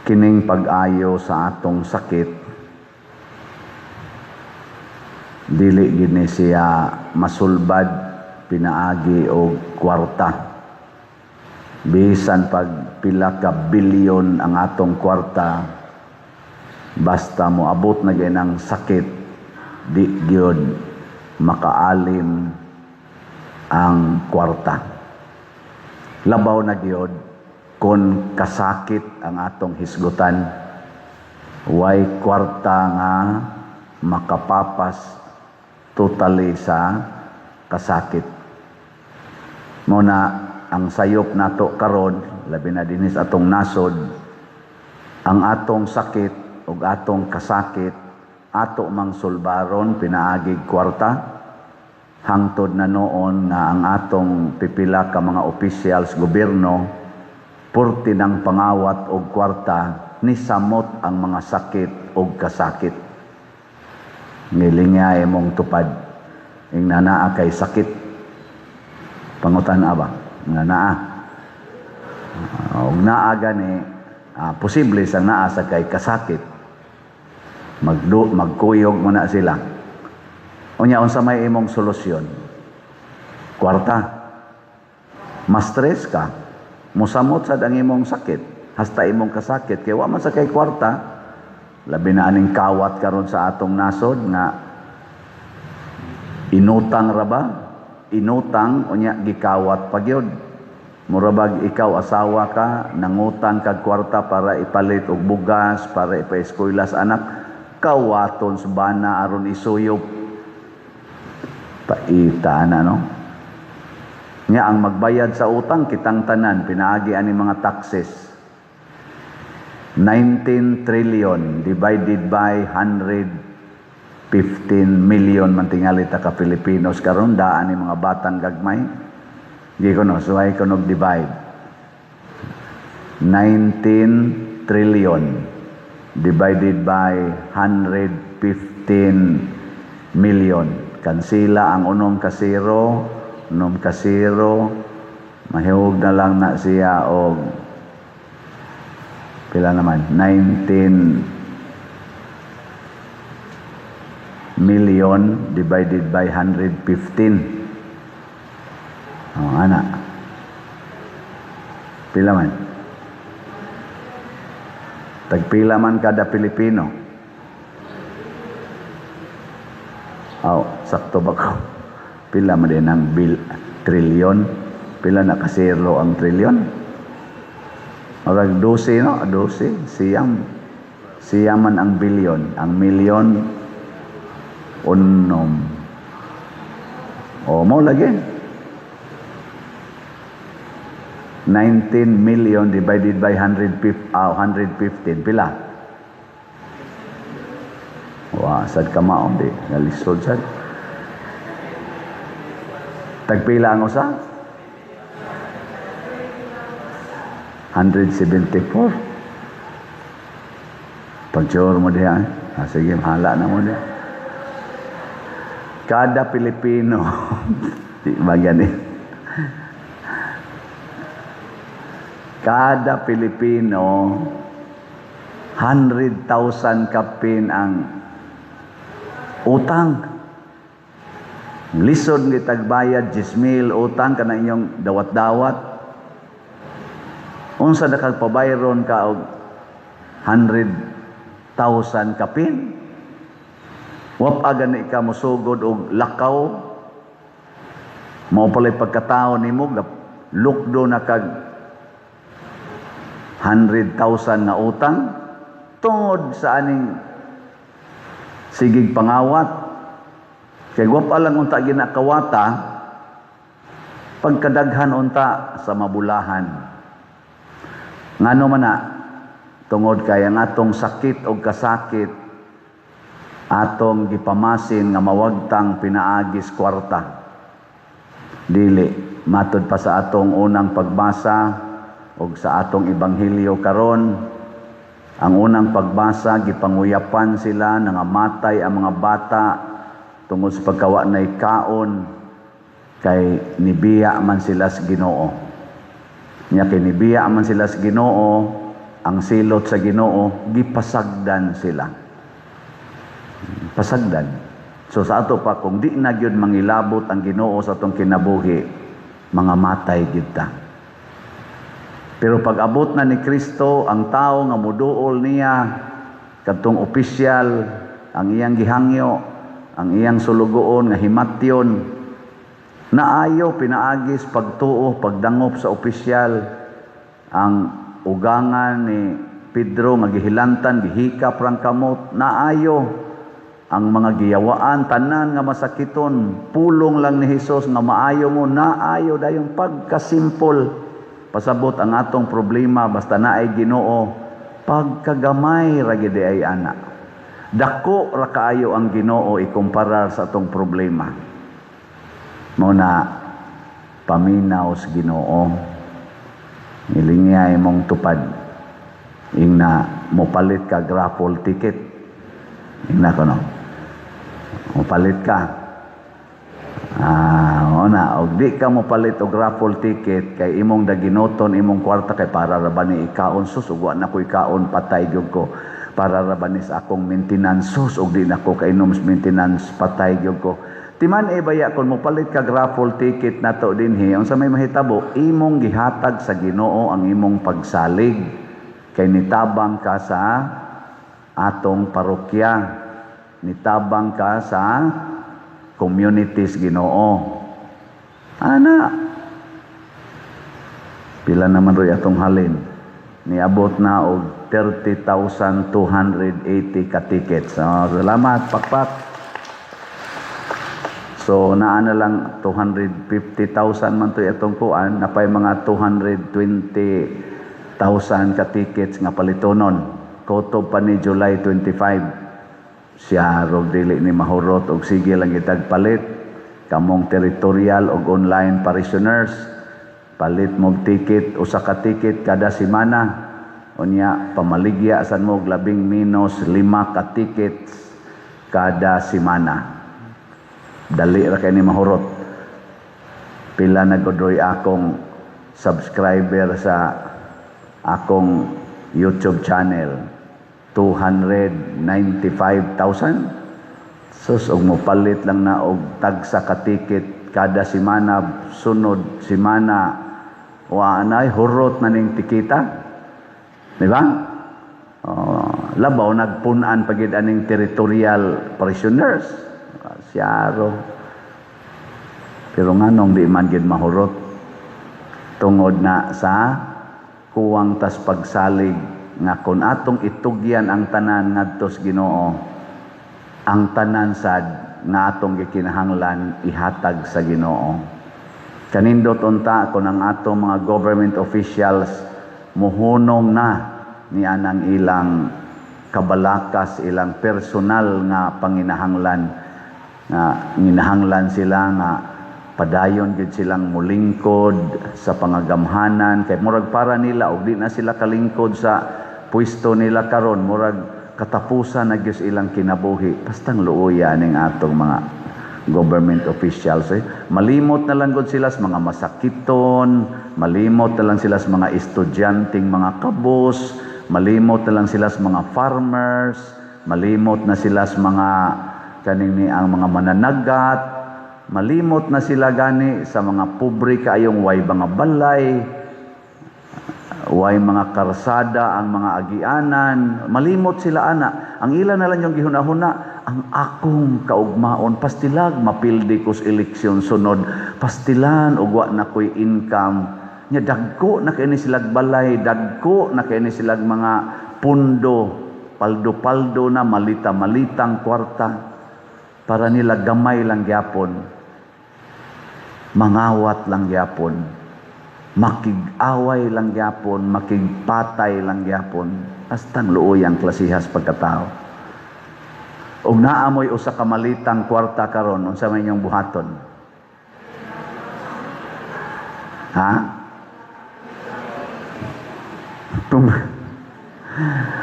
kining pag-ayo sa atong sakit, dili gini siya masulbad pinaagi og kwarta. Bisan pag pila ka bilyon ang atong kwarta, basta moabot na ginang sakit, di gyud makaalim ang kwarta. Labaw na gyud kung kasakit ang atong hisgutan, way kwarta nga makapapas totally sa kasakit. Muna ang sayop nato karon, labi na dinis atong nasod, ang atong sakit ug atong kasakit ato mang sulbaron pinaagig kwarta. Hangtod na noon nga ang atong pipila ka mga officials gobyerno purti ng pangawat og kwarta ni samot ang mga sakit og kasakit. Nilingay mong tupad ing nanaa kay sakit. Pangutan ba? Nanaa. Og naa gani posible sa naa sa kay kasakit. Magkuyog mo na sila. Unya unsa may imong solusyon? Kwarta. Ma-stress ka. Musamot sa ang imong sakit. Hasta imong kasakit. Kaya wa man sa kay kwarta. Labi na aning kawat karon sa atong nasod nga inutang ra ba? Inutang unya gikawat pagyod. Murabag ikaw asawa ka, nangutang kag kwarta para ipalit og bugas, para ipa-eskwela sa anak. Kawaton sa bana aron isuyop. Paita na, no? Nga ang magbayad sa utang, kitang tanan, pinaagi ani mga taxes. 19 trillion divided by 115 million mantingali ta ka Pilipinos karon daan ni mga batang gagmay. Di ko no, so ay ko divide. 19 trillion divided by 115 million. Kansila ang unom ka zero, mahihog na lang na siya og pila naman 19 million divided by 115. Ana. Pila man? Tagpila man kada Pilipino. Sakto ba ko? Pila man din ang trilyon? Pila na kasiro ang trilyon? Marag 12, no? 12. Siyam man ang bilyon. Ang milyon, unom. Mo lagi. 19 million divided by 115. Pila? Sad ka maon di nalisod sad. Tagpila ang usa? 174. Pag-sure mo diha. Sige, mahala na mo diha. Kada Pilipino di bagyan eh. Kada Pilipino 100,000 kapin ang utang. Lisod ni tagbayad 10,000 utang kana inyong dawat-dawat. Unsa na kagpabayron ka og 100,000 kapin? Wa pa gani ka mosugod og lakaw. Mao pala pagkatao nimo lukdo na kag 100,000 na utang tungod sa aning sigig pangawat. Kay wa lang unta ginakawata pagkadaghan unta sa mabulahan. Ngano man na tungod kay ang atong sakit o kasakit atong gipamasin nga mawagtang pinaagis kwarta. Dili matud pa sa atong unang pagbasa og sa atong ebanghelyo karon. Ang unang pagbasa, gipanguyapan sila, nangamatay ang mga bata tungod sa pagkawa na kaon, kay nibiya man sila sa Ginoo. Nya kay nibiya man sila sa Ginoo, ang silot sa Ginoo, gipasagdan sila. Pasagdan. So sa ato pa, kung di na gyud mangilabot ang Ginoo sa atong kinabuhi, mga matay gyud ta. Pero pag abot na ni Kristo, ang tao nga muduol niya, kadtong opisyal, ang iyang gihangyo, ang iyang sulugoon nga himatyon, naayo pinaagis pagtuo, pagdangop sa opisyal, ang ugangan ni Pedro nga gihilantan, gihikap rang kamot, naayo ang mga giyawaan, tanan nga masakiton, pulong lang ni Hesus nga maayo mo, naayo dayong pagkasimpol. Pasabot ang atong problema, basta naay Ginoo, pagkagamay ra gid ay ana. Dako ra kaayo ang Ginoo ikumparar sa atong problema. Mao na paminaw sa Ginoo. Ilingay mong tupad. Ingna mopalit ka raffle ticket. Ingna ko no. Mopalit ka. Ona, og di ka mopalit og raffle ticket kay imong daginoton imong kwarta kay para ra ba ni ikaon sus ug wa na ko ikaon patay gyud ko para ra ba ni sa akong maintenance sus ug di na ko kainom sa maintenance patay gyud ko. Timan baya kon mopalit ka raffle ticket nato dinhi unsa may mahitabo imong gihatag sa Ginoo ang imong pagsalig kay nitabang ka sa atong parokya, nitabang ka sa communities Ginoo. Ana, pila naman ro'y atong halin. Niabot na og 30,280 ka tickets. Salamat, pakpak. So, naa na lang 250,000 man to atong kuan, napay mga 220,000 ka tickets nga palitonon. Kotob pa ni July 25. Siya rog dili ni mahurot og sige lang gitag palit kamong territorial og online parishioners palit mog ticket usa ka ticket kada semana unya pamaligya san mo labing minus 5 ka tickets kada semana dali ra kay ni mahurot pila nagodroy akong subscriber sa akong YouTube channel 295,000. Sus, og mopalit lang na og tagsa ka ticket kada semana, sunod semana, wa anay, hurot na ning tikita. Di ba? Labaw, nagpunan pagid aning territorial parishioners. Siyaro. Pero nganong di man gid mahurot. Tungod na sa kuwang tas pagsalig nga kung atong itugyan ang tanan ngadto sa Ginoo, ang tanan sad nga atong gikinahanglan ihatag sa Ginoo. Kanindot unta kung ang atong mga government officials muhunong na ni anang ilang kabalakas, ilang personal nga panginahanglan, nga ginahanglan sila nga padayon gid silang mulingkod sa pangagamhanan kay murag para nila og di na sila kalingkod sa pwesto nila karon murag katapusan na gyud ilang kinabuhi bastang luoya ning atong mga government officials malimot na lang gud sila sa mga masakiton, malimot na lang sila sa mga estudyanteng mga kabos, malimot na lang sila sa mga farmers, malimot na sila sa mga kaning ni ang mga mananagat, malimot na sila gani sa mga pobre kaayong way mga balay, way mga karsada, ang mga agianan, malimot sila ana. Ang ilan na lang yung gihunahuna, ang akong kaugmaon, pastilag, mapildi ko sa eleksyon sunod, pastilan, ugwa na ko'y income. Nya dagko na kaini silag balay, dagko na kaini silag mga pundo, paldo-paldo na, malita-malitang kwarta, para nila gamay lang gyapon, mangawat lang gyapon, makig-away lang gyapon, makigpatay lang gyapon, astang luoy ang klasihas pagkatao. Og naamoy usa ka malitang kwarta karon, unsa may inyong buhaton? Ha?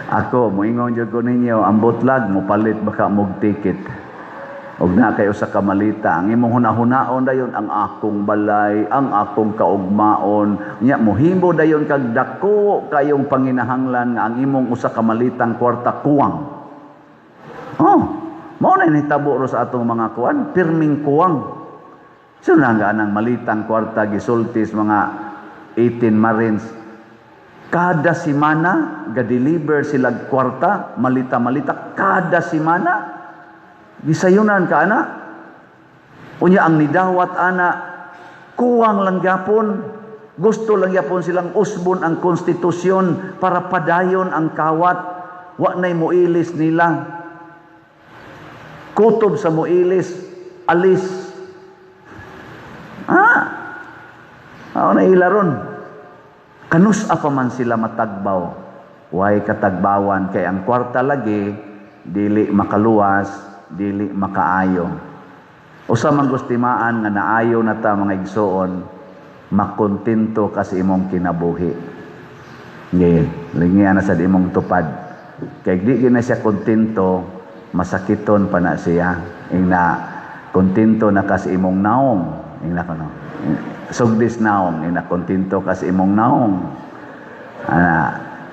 Ako, moingon jud ko ninyo, ang butlag mo palit baka mog ticket. Og na kayo sa kamalita, ang imong hunahunaon dayon ang akong balay, ang akong kaugmaon. Nya mohimo dayon kag dako kayong panginahanglan nga ang imong usa ka malitang kwarta kuwang. Oh, mao na nitabo ro sa atong mga kuwan, pirming kuwang. So nga anang malitang kwarta gisultis mga 18 Marines. Kada semana ga-deliver sila kwarta, malita-malita kada semana. Gisayunan ka ana. Unya ang nidawat ana kuwang lang gyapon. Gusto lang gyapon silang usbon ang konstitusyon para padayon ang kawat. Wa nay moilis nila. Kutob sa moilis, alis. Ano na ilaron? Kanus pa man sila matagbaw. Way katagbawan kay ang kwarta lagi dili makaluwas, dili makaayo. Usa man gustimaan nga naayo na ta mga igsoon, makontento ka sa imong kinabuhi. Lingian na sa imong tupad. Kay di gina siya kontento, masakiton pa na siya. Ingna kontento na ka sa imong naong. Ingna kono. Sugdis naong, ingna kontento ka sa imong naong.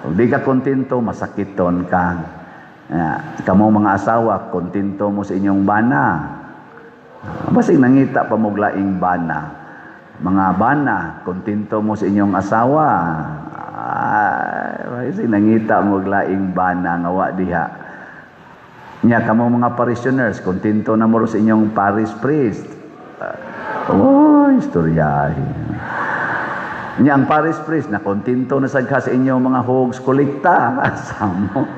Kung di ka kontento, masakiton ka. Kamo mga asawa, kontento mo sa inyong bana. Basig nangita pa mo laing bana. Mga bana, kontento mo sa inyong asawa. Basig nangita mo laing bana nga wa diha. Nya kamo mga parishioners, kontento na mo sa inyong parish priest. Istoryahin. Nya ang parish priest na kontento na sagka sa inyong mga hogs kolekta. Samot.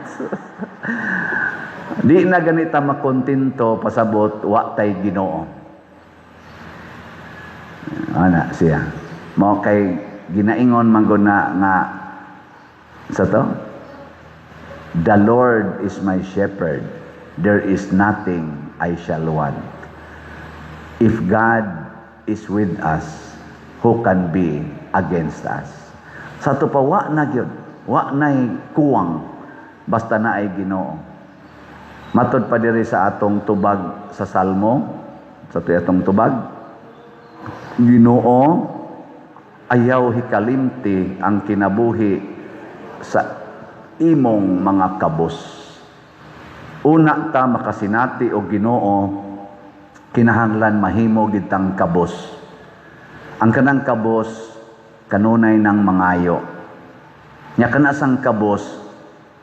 Di na ganita makontento pasabot wa tay Ginoo. Ana siya. Mao kay ginaingon man gud na nga sa to. The Lord is my shepherd. There is nothing I shall want. If God is with us, who can be against us? Sa to pa wa na gyud. Wa nay kuwang basta na ay Ginoo. Matod pa diri sa atong tubag sa Salmo, sa atong tubag, Ginoo, ayaw hikalimti ang kinabuhi sa imong mga kabos. Una ta makasinati o Ginoo, kinahanglan mahimo gid tang kabos. Ang kanang kabos kanunay ng mangayo. Nya kana sang kabos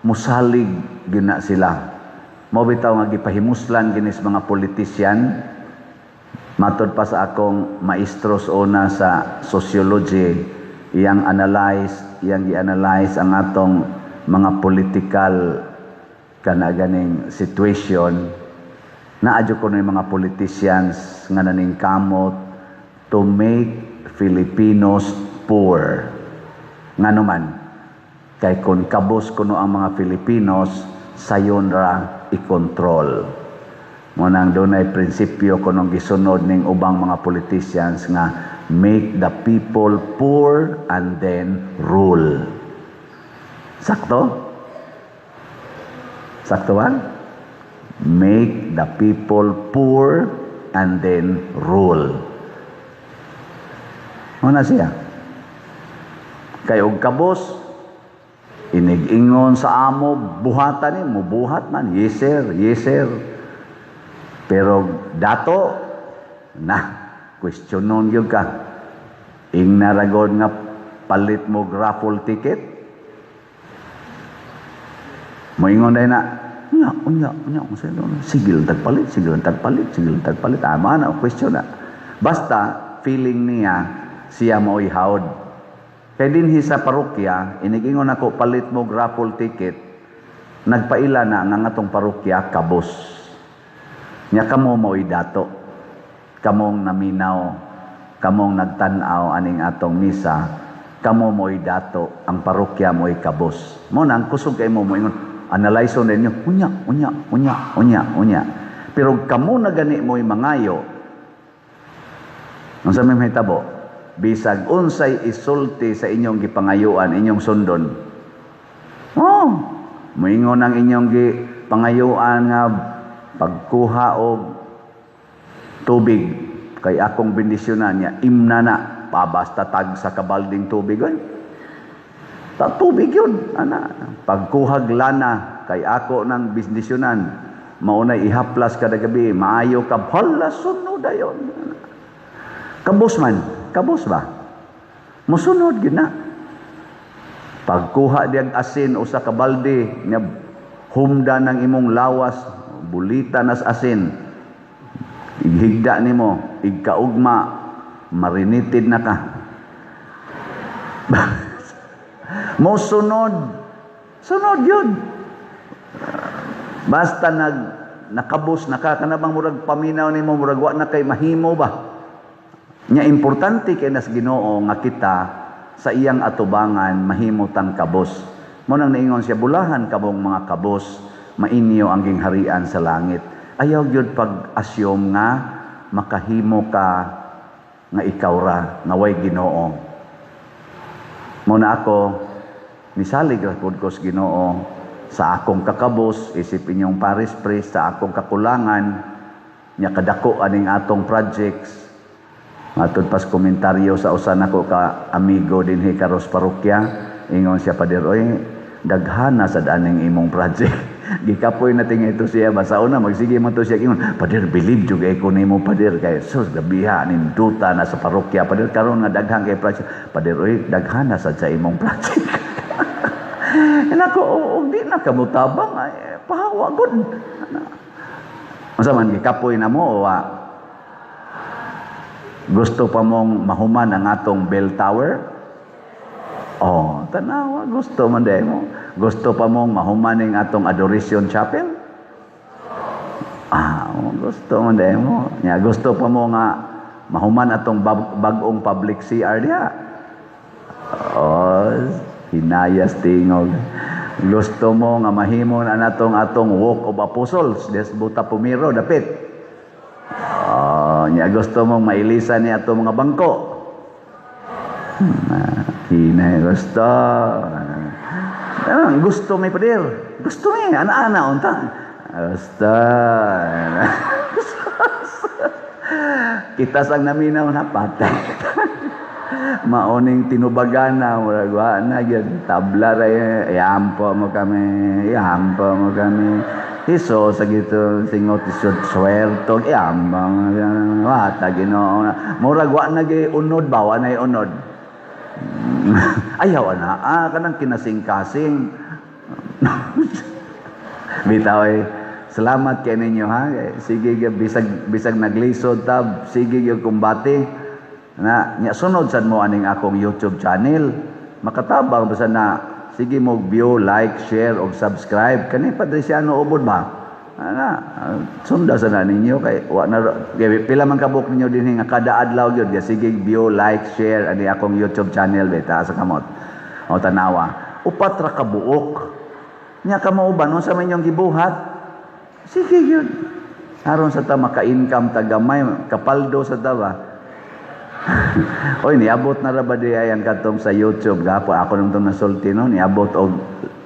musalig gina sila. Mao bitaw nga gipahimuslan ginis mga politisyan. Matod pa sa akong maestros una sa sociology, iyang gi-analyze ang atong mga political kanaganing situation. Naadyo ko ng mga politicians nga naning kamot to make Filipinos poor. Ngano man kay kun kabos kuno ang mga Filipinos sayon ra i-control. Munang dunay prinsipyo kunong gisunod ning ubang mga politicians nga make the people poor and then rule. Sakto? Sakto ba? Make the people poor and then rule. Muna siya. Kay og kabos inig-ingon sa amo, buhatan ni, mubuhat man, yes sir, yes sir. Pero dato, questionon yun ka. Ing naragod nga palit mo raffle ticket. Moingon day na, unya, sigil tagpalit. Mana, question na. Basta, feeling niya, siya mo'y haod. Kaya dinhi sa parokya, inigingon ako palit mo raffle ticket, nagpaila na nga atong parokya kabos. Nya kamo mo'y dato. Kamong naminaw, kamong nagtanaw aning atong misa, kamo mo'y dato, ang parokya mo'y kabos. Mo nang kusog kay mo moingon, analyze ninyo, unya. Pero kamo na gani mo'y mangayo. Unsa may mahitabo? Bisag unsay isulti sa inyong gipangayuan, inyong sundon. Moingon ang inyong gipangayuan nga pagkuha og tubig kay akong bendisyonan niya imna na pabasta tag sa kabalding tubig oy. Ta tubig yun ana pagkuhag lana kay ako nang bendisyonan mao na ihaplas kada gabi maayo ka hala sunod dayon. Kabos ba mosunod gyud na pagkuha diag asin usa ka balde nya humda ng imong lawas bulita nas asin ighigda nimo igkaugma marinitid na ka mosunod yun basta nakabos na ka kanabang murag paminaw nimo murag wa na kay mahimo ba nya importante kay nas Ginoo nga kita sa iyang atubangan mahimutang kabos. Mo nang naingon siya bulahan kabong mga kabos mainyo ang gingharian sa langit. Ayaw gyud pag-assume nga makahimo ka nga ikaw ra nga way Ginoo. Mo na ako misalig ra pud ko sa Ginoo sa akong kakabos isipin yung Paris Priest sa akong kakulangan nya kadako aning atong projects. Matod pas komentaryo sa usa nako ka amigo dinhi karos parokya ingon siya pader oy daghana sad aning imong project gikapoy nating ito siya basa una magsige man to siya ingon pader believe jud ko nimo pader kay sus gabiha nin duta na sa parokya pader karon nga daghang kay project pader oy daghana sad sa imong project nako og di na kamutabang pahawa gud unsa man gikapoy na mo wa gusto pa mong mahuman ang atong bell tower? Oh, tanawa, gusto man din mo. Gusto pa mong mahuman ang atong adoration chapel? Gusto man din mo. Ya, gusto pa mo nga mahuman atong bagong public CR diha? Oh, hinayas tingog. Gusto mo nga mahimo na atong walk of apostles, des buta pumiro dapit. Nya gusto mong mailisan niya ato mga bangko. Hinay gusto. Gusto may pader. Gusto may ana-ana unta. Gusto. Kita sang naminaw na patay. Maoning tinubagan na murag wa na gyud tabla ra iampo mo kami. Iso sa gito singot isod swerto iambang wata Ginoo murag wa na gi unod ba wa na unod ayaw na kanang kinasing-kasing bitaw salamat kay ninyo ha sige bisag naglisod tab sige gyud kumbati na nya sunod sad mo aning akong YouTube channel makatabang basta na sige mo view, like, share, o subscribe. Kani Padresiano ubod ba? Sunda sa na ninyo. Pila man kabuk ninyo din nga kada adlaw yun. Sige view, like, share. Ani akong YouTube channel. Beta sa kamot. O tanawa. Upat ra kabuok. Nya ka mauban. Sa minyong gibuhat. Sige yun. Aron sa ta maka-income tagamay. Kapaldo sa ta ba? Oy niabot na ra ba di ayan katong sa YouTube gapo ako nung tong nasulti no niabot og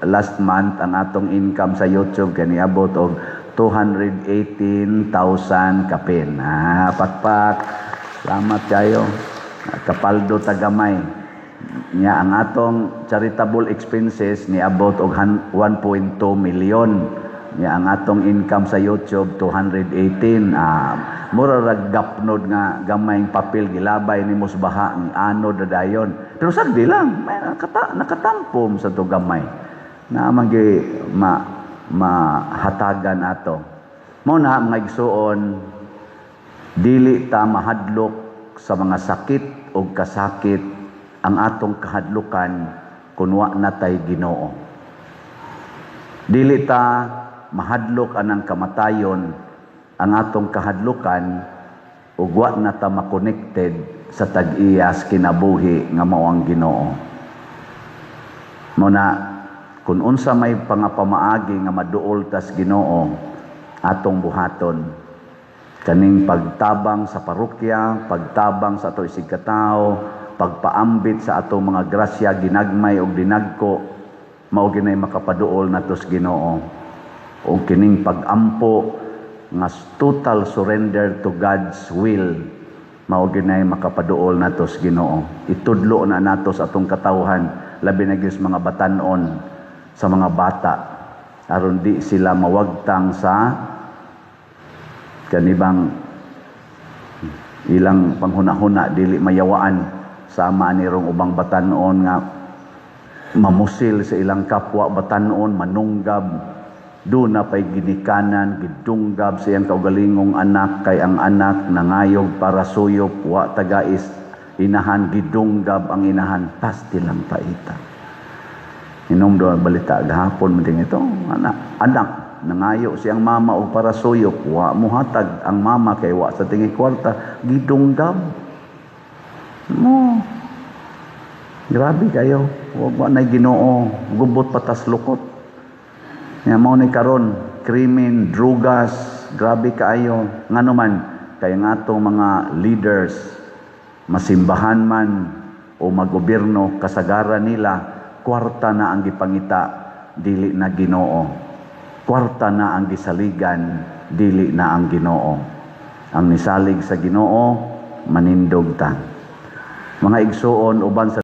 last month ang atong income sa YouTube kani niabot og 218,000 kapin. Pakpak. Salamat kayo. Kapaldo tagamay. Nya ang atong charitable expenses niabot og 1.2 million. Nya ang atong income sa YouTube 218. Mura ra gapnod nga gamayng papel gilabay ni musbaha ng anod na dayon. Pero sagdi lang, may nakatampom sa to gamay. Na magi mahatagan ato. Mao na mga igsuon dili ta mahadlok sa mga sakit o kasakit ang atong kahadlukan kun wa natay Ginoo. Dili ta mahadlok anang kamatayon ang atong kahadlukan ug wa na ta ma-connected sa tag-iyas kinabuhi nga mao ang Ginoo. Mao na kun unsa may pangapamaagi nga maduol tas Ginoo atong buhaton kaning pagtabang sa parokya, pagtabang sa ato isig katawo, pagpaambit sa atong mga grasya ginagmay ug dinagko mao ginay makapaduol natos Ginoo. O kining pagampo nga total surrender to God's will, mao ginay makapaduol nato sa Ginoo. Itudlo na nato sa atong katawhan, labi na gyud mga batan-on, sa mga bata, aron di sila mawagtang sa kanibang ilang panghuna-huna, dili mayawaan sa ama nirong ubang batan-on nga mamusil sa ilang kapwa batan-on, manunggab, doon na pa'y ginikanan, gidunggab sa iyang kaugalingong anak, kay ang anak nangayog para suyop, wa tagais, inahan, gidunggab ang inahan, pasti lang paita. Inom doon balita gahapon mo din ito, anak, nangayo siyang mama o para suyop, wa muhatag ang mama kay wa sa tingi kwarta, gidunggab. Mo, grabe kayo, wa na Ginoo, gubot patas lukot. Nga mao ni karon, krimen, drugas, grabe kaayo. Ngano man kay nga atong mga leaders, masimbahan man o maggobyerno, kasagaran nila kwarta na ang gipangita, dili na Ginoo. Kwarta na ang gisaligan, dili na ang Ginoo. Ang nisalig sa Ginoo manindog ta. Mga igsuon uban sa